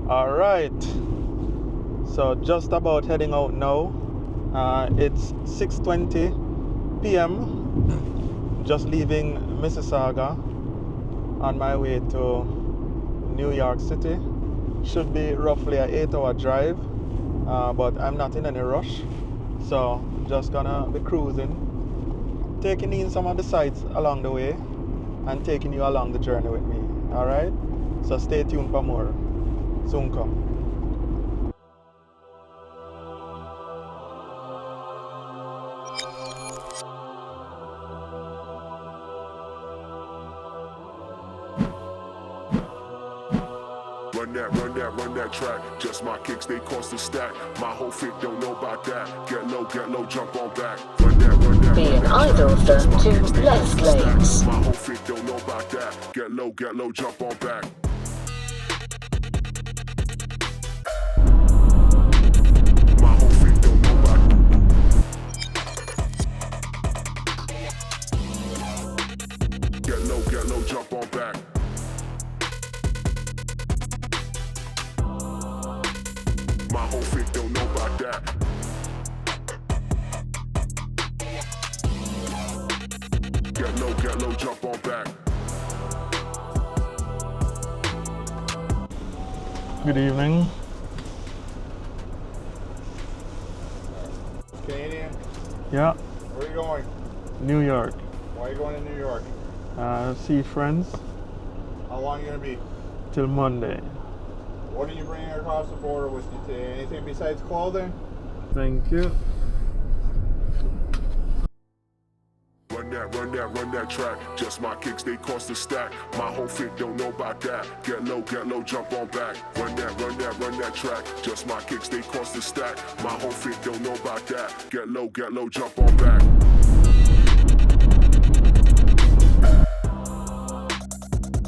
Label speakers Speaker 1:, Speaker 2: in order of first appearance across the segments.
Speaker 1: All right. So just about heading out now. It's 6:20 p.m. Just leaving Mississauga on my way to New York City. Should be roughly an 8-hour drive, but I'm not in any rush. So just gonna be cruising, taking in some of the sights along the way and taking you along the journey with me. All right? So stay tuned for more. Soon come.
Speaker 2: Run that track. Just my kicks, they cost a stack. My whole fit don't know about that. Get low, jump on back. Run that.
Speaker 3: Being idle for 2 left lanes.
Speaker 2: My whole fit don't know about that. Get low, jump on back. My whole fit don't know about Get low, jump on back. My whole fit don't know about that. Get low, jump on back.
Speaker 1: Good evening.
Speaker 4: Canadian?
Speaker 1: Yeah,
Speaker 4: Where are you going?
Speaker 1: New York.
Speaker 4: Why are you going to New York?
Speaker 1: See friends
Speaker 4: How long are you going to be?
Speaker 1: till Monday.
Speaker 4: What are you bringing across the border with you today? Anything besides clothing?
Speaker 1: Thank you.
Speaker 2: Run that track. Just my kicks, they cost a stack. My whole fit don't know about that. Get low, jump on back. Run that track. Just my kicks, they cost a stack. My whole fit don't know about that. Get low, jump on back.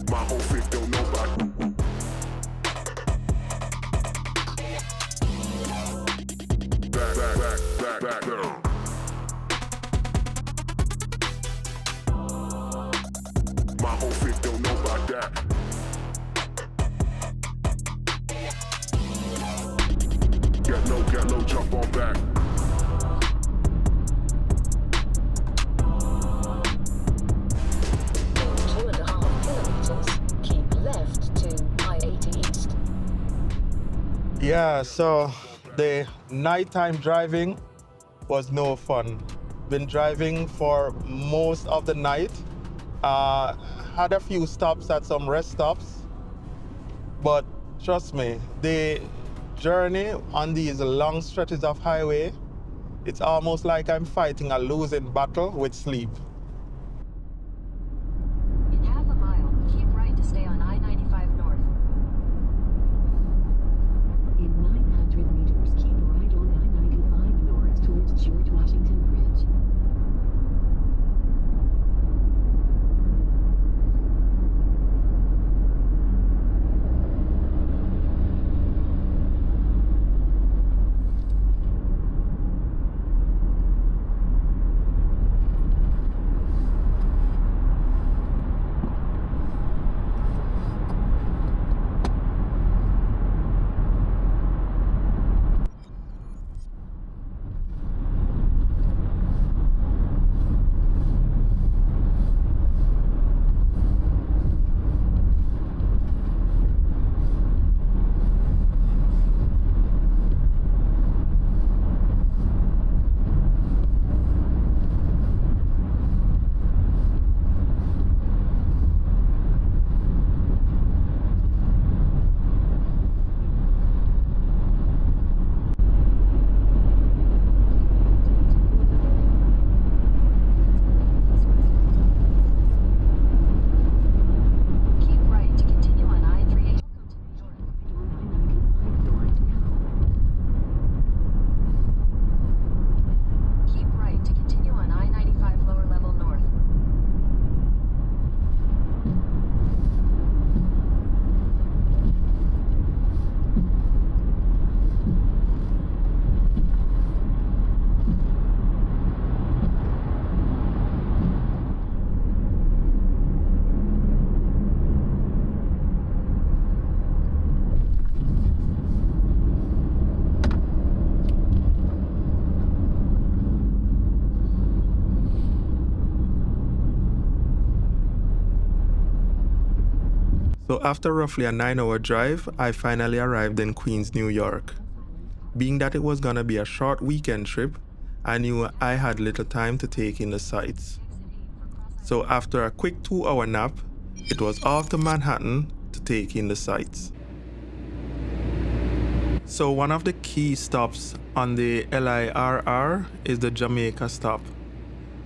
Speaker 2: My whole fit don't know about back down. My whole fit don't know about that. Get low, jump on back.
Speaker 3: 2.5 kilometers. Keep left to I-80 East.
Speaker 1: Yeah, so the nighttime driving was no fun. Been driving for most of the night. Had a few stops at some rest stops, but trust me, the journey on these long stretches of highway, it's almost like I'm fighting a losing battle with sleep.
Speaker 5: In half a mile, keep right to stay on I-95 North.
Speaker 6: In 900 meters, keep right on I-95 North towards George Washington Bridge.
Speaker 1: So after roughly a 9-hour drive, I finally arrived in Queens, New York. Being that it was gonna be a short weekend trip, I knew I had little time to take in the sights. So after a quick 2-hour nap, it was off to Manhattan to take in the sights. So one of the key stops on the LIRR is the Jamaica stop.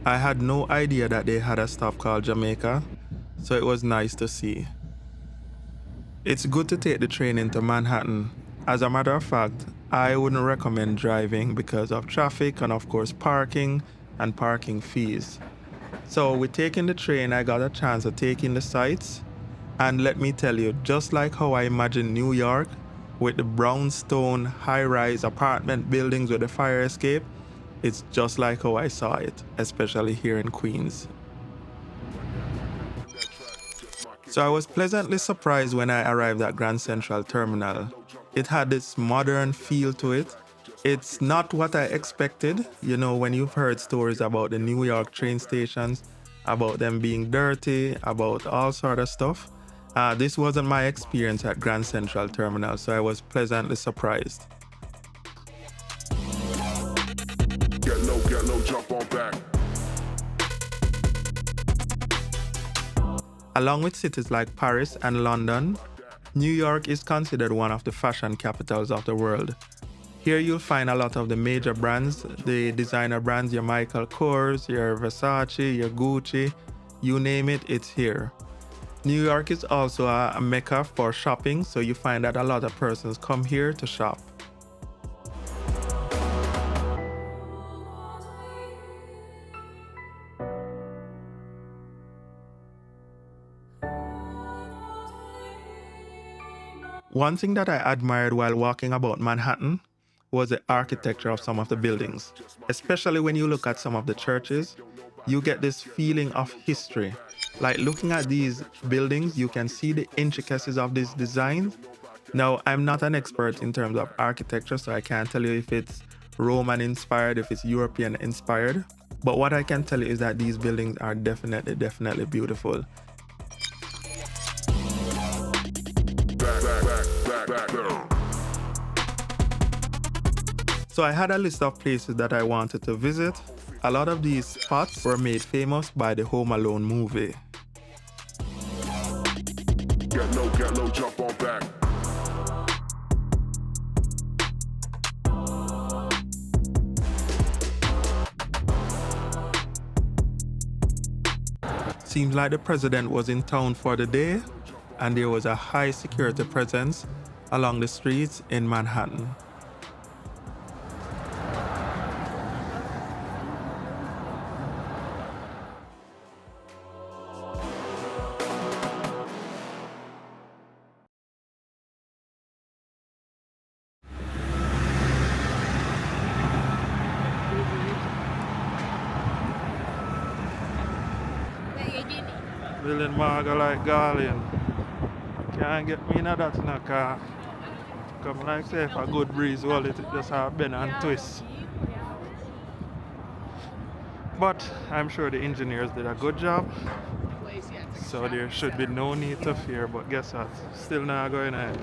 Speaker 1: I had no idea that they had a stop called Jamaica, so it was nice to see. It's good to take the train into Manhattan. As a matter of fact, I wouldn't recommend driving because of traffic and of course parking and parking fees. So with taking the train, I got a chance to take in the sights. And let me tell you, just like how I imagine New York, with the brownstone high-rise apartment buildings with the fire escape, it's just like how I saw it, especially here in Queens. So I was pleasantly surprised when I arrived at Grand Central Terminal. It had this modern feel to it. It's not what I expected. You know, when you've heard stories about the New York train stations, about them being dirty, about all sort of stuff. This wasn't my experience at Grand Central Terminal, so I was pleasantly surprised.
Speaker 2: Get low, jump on back.
Speaker 1: Along with cities like Paris and London, New York is considered one of the fashion capitals of the world. Here you'll find a lot of the major brands, the designer brands, your Michael Kors, your Versace, your Gucci, you name it, it's here. New York is also a mecca for shopping, so you find that a lot of persons come here to shop. One thing that I admired while walking about Manhattan was the architecture of some of the buildings. Especially when you look at some of the churches, you get this feeling of history. Like looking at these buildings, you can see the intricacies of these designs. Now, I'm not an expert in terms of architecture, so I can't tell you if it's Roman inspired, if it's European inspired. But what I can tell you is that these buildings are definitely beautiful. So I had a list of places that I wanted to visit. A lot of these spots were made famous by the Home Alone movie.
Speaker 2: Get low, jump on back.
Speaker 1: Seems like the president was in town for the day, and there was a high security presence along the streets in Manhattan. Building Marga like Garland. Can't get me in that in a car. Come like say if a good breeze hold it, just have bend and twist. But I'm sure the engineers did a good job. So there should be no need to fear, but guess what? Still not going ahead.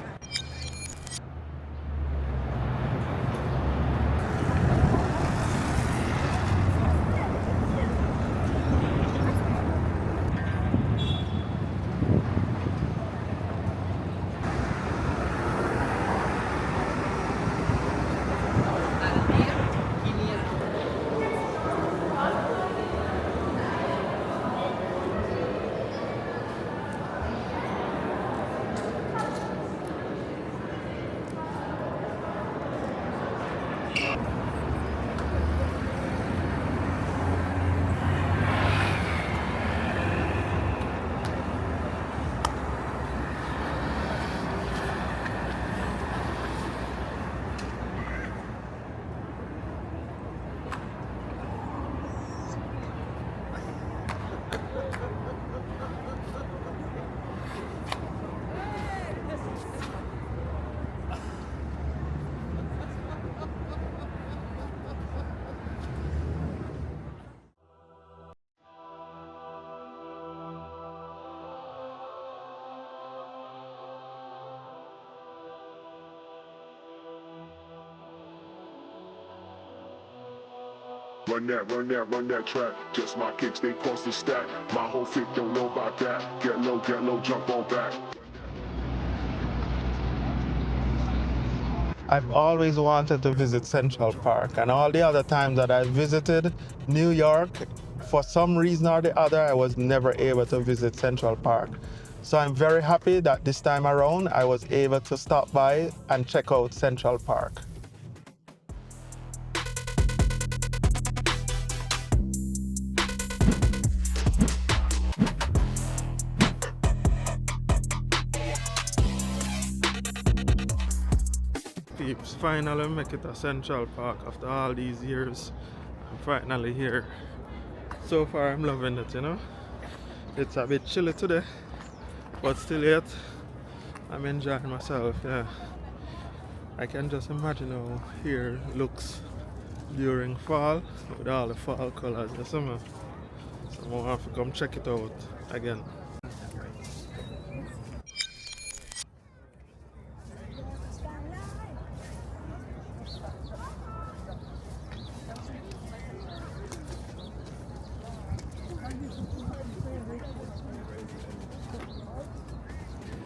Speaker 2: run that track. Just my kicks, they cost a stack. My whole fit don't know about that. Get low, jump on back.
Speaker 1: I've always wanted to visit Central Park, and all the other times that I visited New York, for some reason or the other, I was never able to visit Central Park. So I'm very happy that this time around I was able to stop by and check out Central Park. Peeps, finally make it to Central Park after all these years. I'm finally here. So far I'm loving it, you know. It's a bit chilly today, but still yet I'm enjoying myself, yeah. I can just imagine how here looks during fall with all the fall colors, you see me? So I'm gonna have to come check it out again.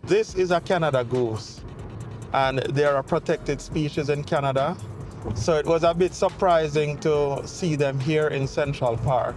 Speaker 1: This is a Canada goose, and they are a protected species in Canada. So it was a bit surprising to see them here in Central Park.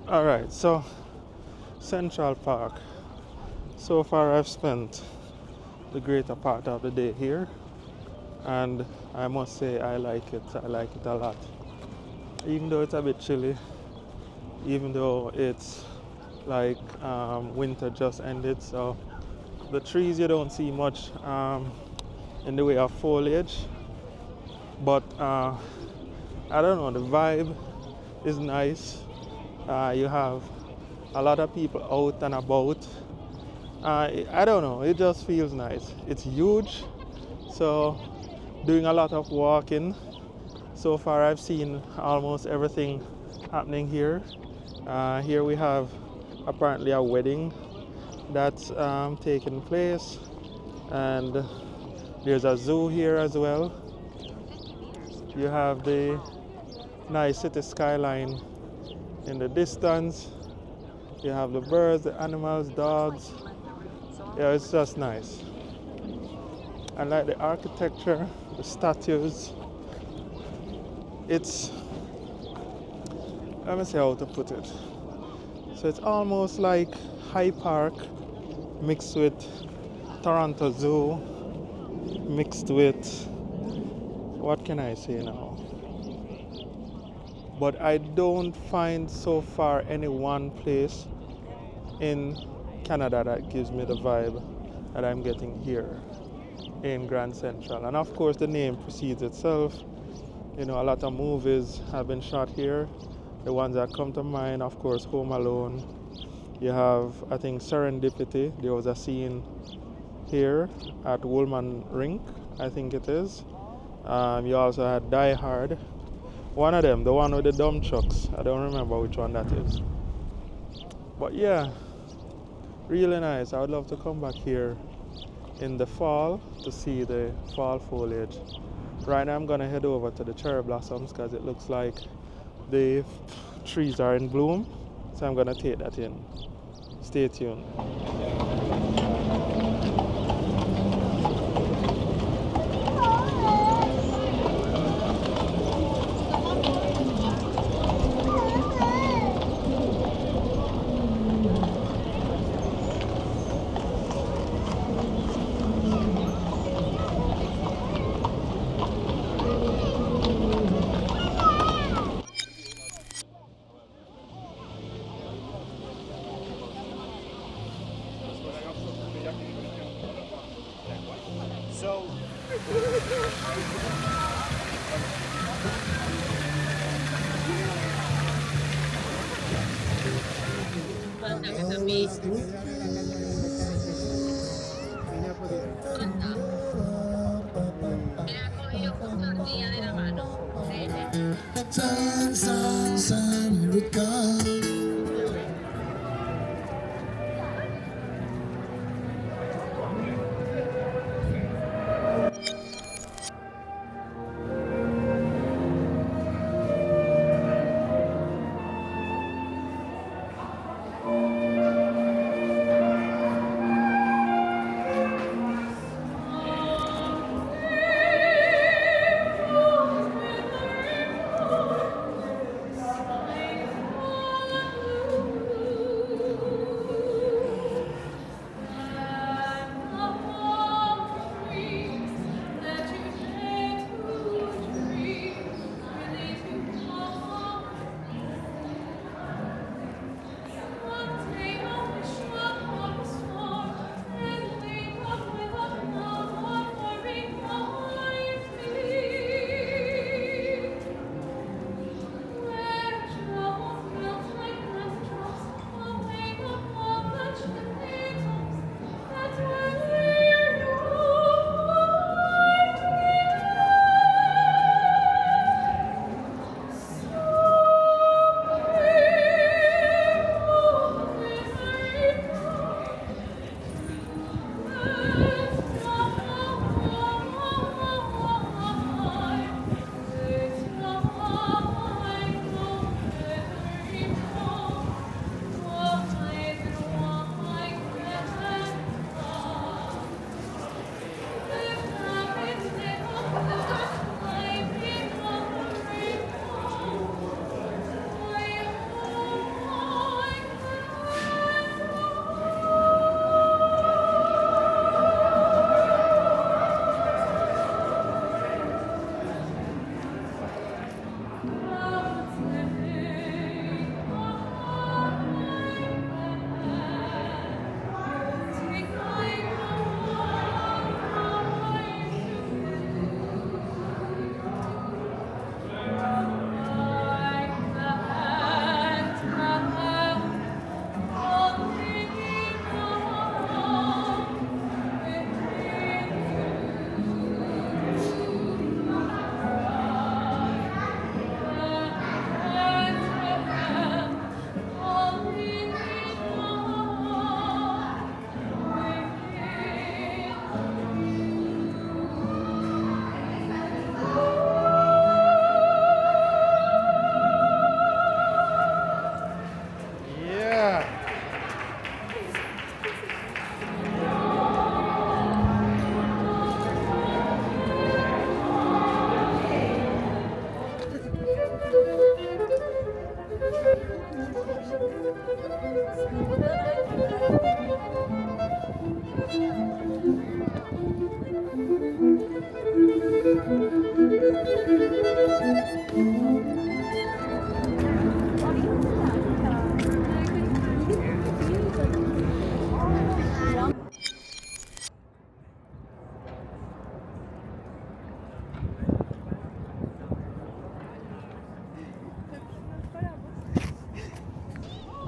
Speaker 1: Alright, so Central Park. So far I've spent the greater part of the day here, and I must say I like it a lot. Even though it's a bit chilly, even though it's like winter just ended, so the trees you don't see much in the way of foliage, but I don't know, the vibe is nice. You have a lot of people out and about. I don't know, it just feels nice. It's huge, so doing a lot of walking. So far I've seen almost everything happening here. Here we have apparently a wedding that's taking place, and there's a zoo here as well. You have the nice city skyline in the distance. You have the birds, the animals, dogs. Yeah, it's just nice. I like the architecture, the statues. It's, let me see how to put it. So it's almost like Hyde Park mixed with Toronto Zoo, mixed with, what can I say now? But I don't find so far any one place in Canada that gives me the vibe that I'm getting here in Grand Central. And of course, the name precedes itself. You know, a lot of movies have been shot here. The ones that come to mind, of course, Home Alone. You have, I think, Serendipity. There was a scene here at Woolman Rink, I think it is. You also had Die Hard. One of them, the one with the dumb trucks. I don't remember which one that is. But yeah, really nice. I would love to come back here in the fall to see the fall foliage. Right now I'm gonna head over to the cherry blossoms because it looks like the trees are in bloom. So I'm gonna take that in. Stay tuned.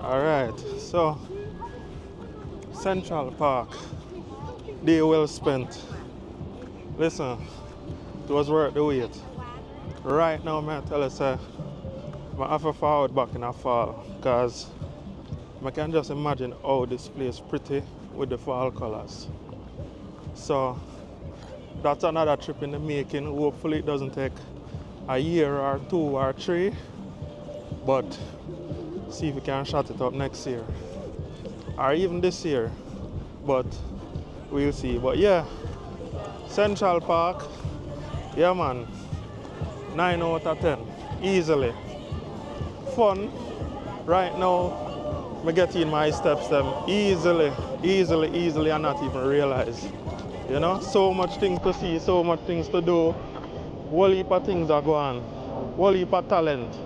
Speaker 1: Alright, so Central Park, day well spent. Listen, it was worth the wait. Right now, I tell you, sir, I have to forward back in a fall because I can just imagine how this place pretty with the fall colors. So that's another trip in the making. Hopefully it doesn't take a year or 2 or 3, but see if we can shut it up next year or even this year, but we'll see. But yeah, Central Park, yeah man, 9 out of 10 easily. Fun. Right now I get in my steps them easily and not even realize. You know, so much things to see, so much things to do. Whole heap of things are going. Whole heap of talent.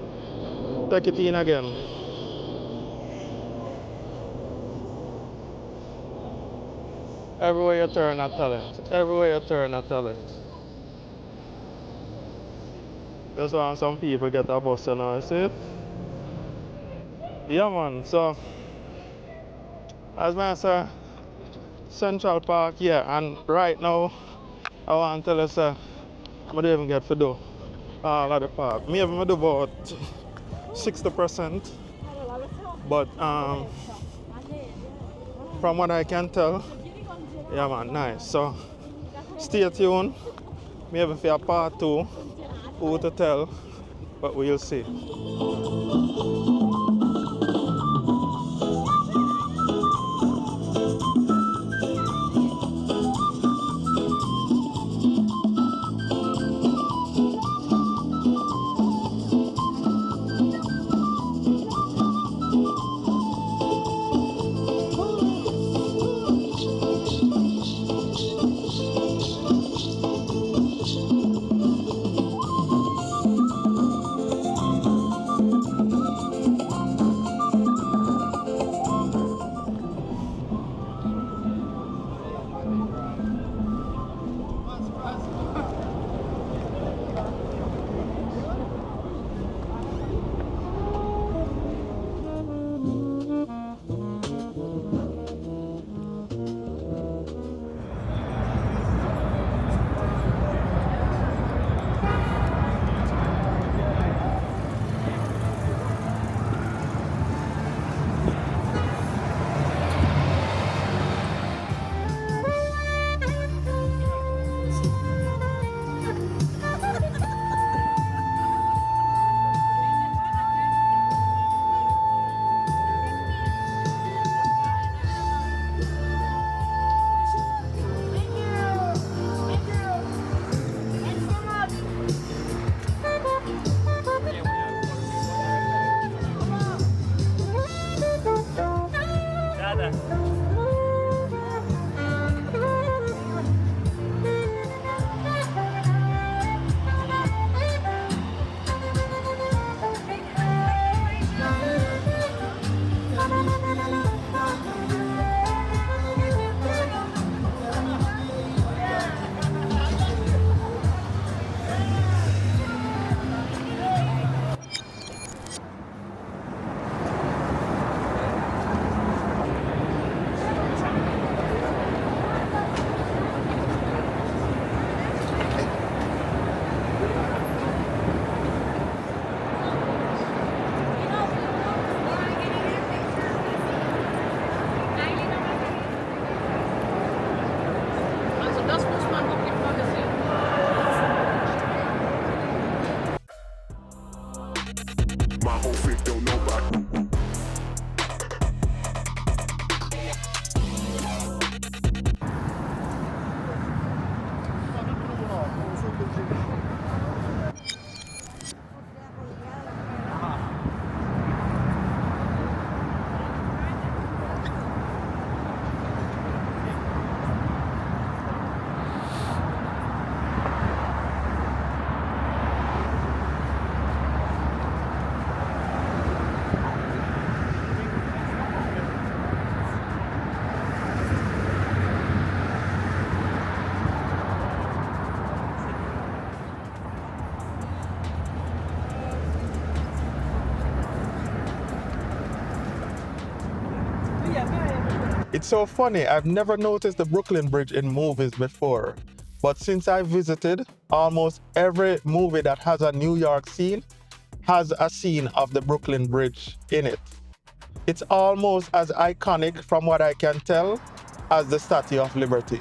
Speaker 1: Take it in again. Everywhere you turn a talent. Everywhere you turn a talent. Just want some people get a bus, you know, you see it? Yeah man, so as I say, Central Park, yeah, and right now I want to tell you, sir, I don't even get to do all of the park. Maybe I do about 60%, but from what I can tell, yeah man, nice. So stay tuned, maybe for a part 2, who to tell, but we'll see.
Speaker 2: My whole fit don't know about.
Speaker 1: It's so funny, I've never noticed the Brooklyn Bridge in movies before. But since I visited, almost every movie that has a New York scene has a scene of the Brooklyn Bridge in it. It's almost as iconic, from what I can tell, as the Statue of Liberty.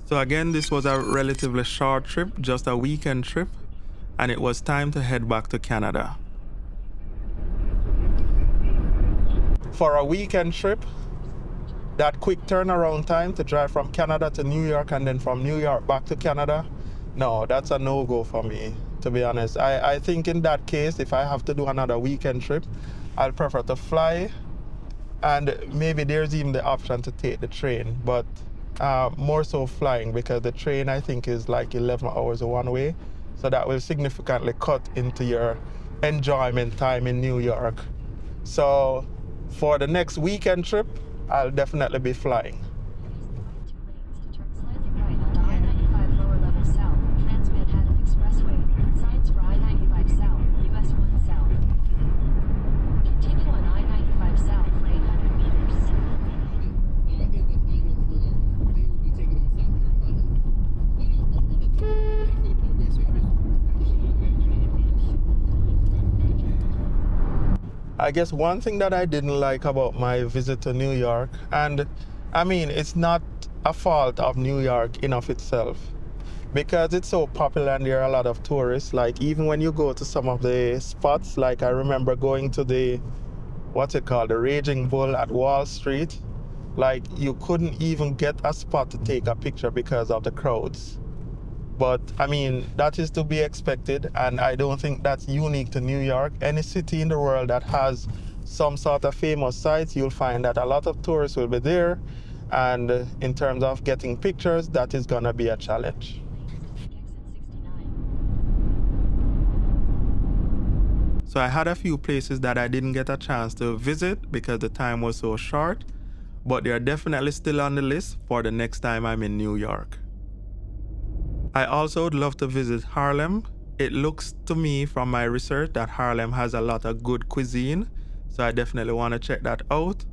Speaker 1: So again, this was a relatively short trip, just a weekend trip, and it was time to head back to Canada. For a weekend trip, that quick turnaround time to drive from Canada to New York and then from New York back to Canada, no, that's a no-go for me, to be honest. I think in that case, if I have to do another weekend trip, I'll prefer to fly, and maybe there's even the option to take the train, but more so flying, because the train I think is like 11 hours one way, so that will significantly cut into your enjoyment time in New York. So for the next weekend trip, I'll definitely be flying.
Speaker 5: Two lanes to turn slightly right onto I-95 lower level south, Trans-Manhattan Expressway. Signs for I-95 south, US 1 south. Continue on I-95 south for 800 meters.
Speaker 1: I guess one thing that I didn't like about my visit to New York, and I mean, it's not a fault of New York in of itself, because it's so popular and there are a lot of tourists. Like even when you go to some of the spots, like I remember going to the, what's it called, the Raging Bull at Wall Street, like you couldn't even get a spot to take a picture because of the crowds. But I mean, that is to be expected, and I don't think that's unique to New York. Any city in the world that has some sort of famous sites, you'll find that a lot of tourists will be there, and in terms of getting pictures, that is gonna be a challenge.
Speaker 5: Exit 69.
Speaker 1: So I had a few places that I didn't get a chance to visit because the time was so short, but they are definitely still on the list for the next time I'm in New York. I also would love to visit Harlem. It looks to me from my research that Harlem has a lot of good cuisine, so I definitely want to check that out.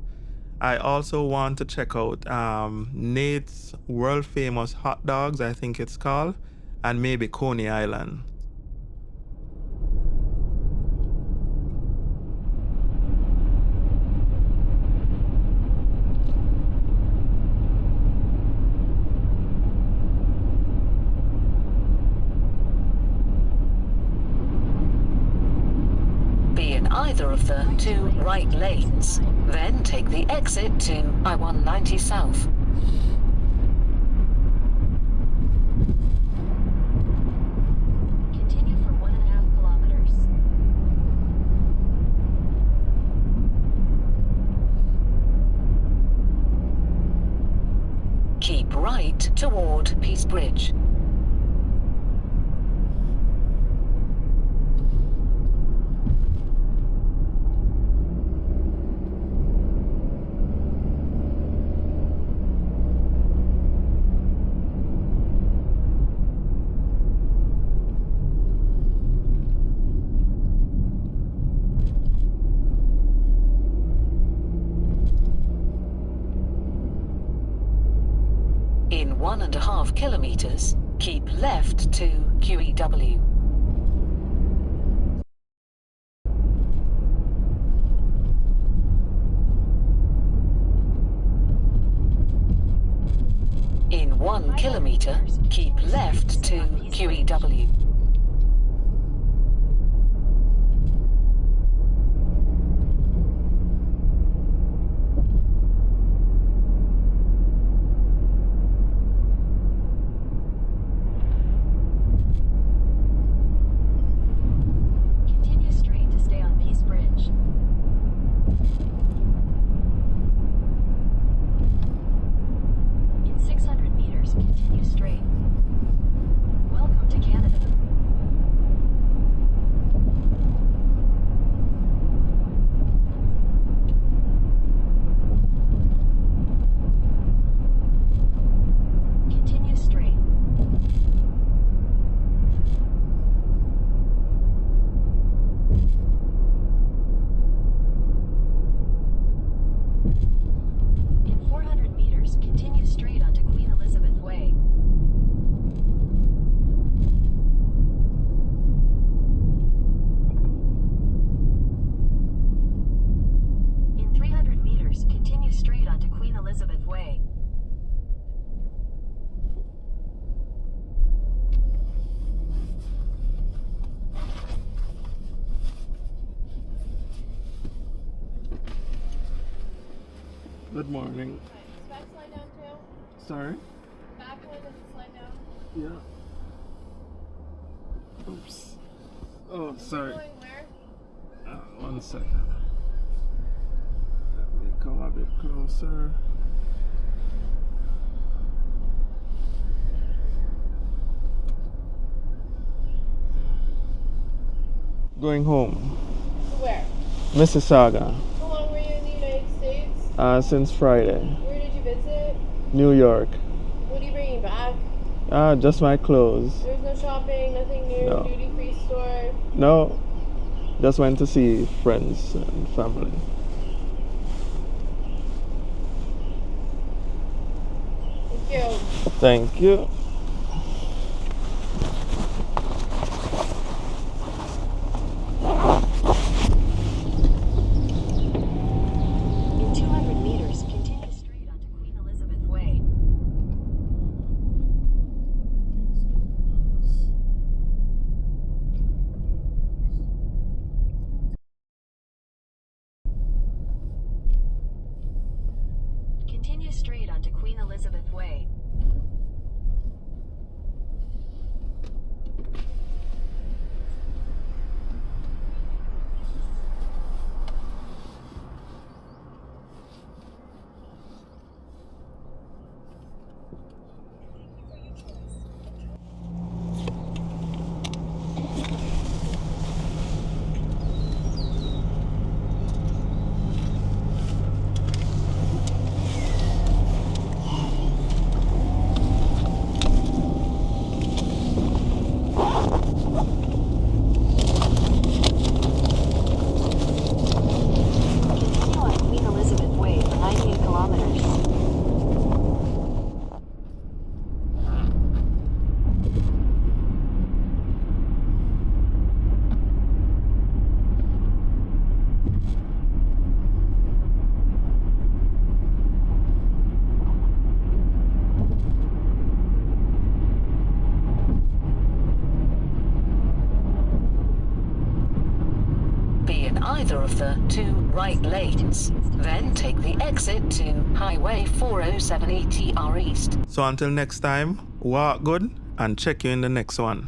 Speaker 1: I also want to check out Nate's world famous hot dogs, I think it's called, and maybe Coney Island.
Speaker 6: Be in either of the two right lanes. Then take the exit to I-190 South.
Speaker 5: Continue for 1.5 kilometers.
Speaker 6: Keep right toward Peace Bridge. 1.5 kilometers, keep left to QEW. In 1 kilometer, keep left to QEW.
Speaker 5: Continue straight to stay on Peace Bridge. In 600 meters, continue straight. Welcome to Canada. Continue straight. In 400 meters, continue straight onto Queen Elizabeth Way. In 300 meters, continue straight onto Queen Elizabeth Way.
Speaker 1: Good morning.
Speaker 7: Does back slide down too?
Speaker 1: Sorry?
Speaker 7: Back one, does it slide down?
Speaker 1: Yeah. Oops. Oh, sorry.
Speaker 7: Going where?
Speaker 1: 1 second. Let me come a bit closer. Going home.
Speaker 7: Where?
Speaker 1: Mississauga.
Speaker 7: How long were you in the United States?
Speaker 1: Since Friday.
Speaker 7: Where did you visit?
Speaker 1: New York.
Speaker 7: What are you bringing back?
Speaker 1: Just my clothes.
Speaker 7: There's no shopping, nothing new,
Speaker 1: No.
Speaker 7: duty-free store.
Speaker 1: No. Just went to see friends and family.
Speaker 7: Thank you.
Speaker 1: Thank you.
Speaker 5: In 200 meters, continue straight onto Queen Elizabeth Way. Continue straight onto Queen Elizabeth Way. Continue on Queen Elizabeth Way for 98 kilometers.
Speaker 6: Be in either of the 2 right lanes, then take the exit to Highway 407 ETR East.
Speaker 1: So until next time, walk good and check you in the next one.